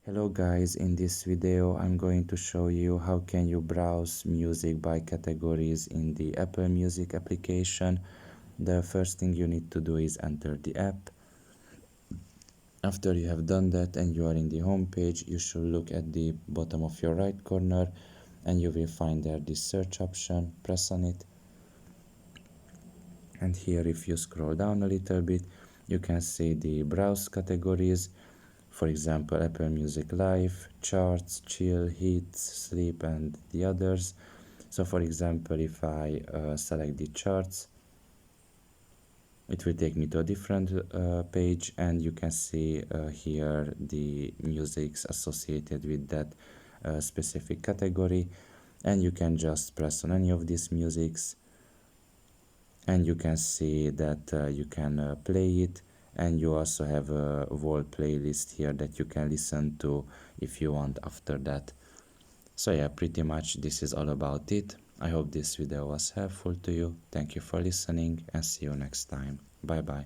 Hello guys, in this video I'm going to show you how can you browse music by categories in the Apple Music application. The first thing you need to do is enter the app. After you have done that and you are in the home page, you should look at the bottom of your right corner and you will find there this search option. Press on it, and here if you scroll down a little bit you can see the browse categories. For example, Apple Music Live, Charts, Chill, Hits, Sleep, and the others. So for example, if I select the charts, it will take me to a different page, and you can see here the musics associated with that specific category, and you can just press on any of these musics and you can see that you can play it, and you also have a whole playlist here that you can listen to if you want after that. So yeah, pretty much this is all about it. I hope this video was helpful to you. Thank you for listening and see you next time. Bye bye.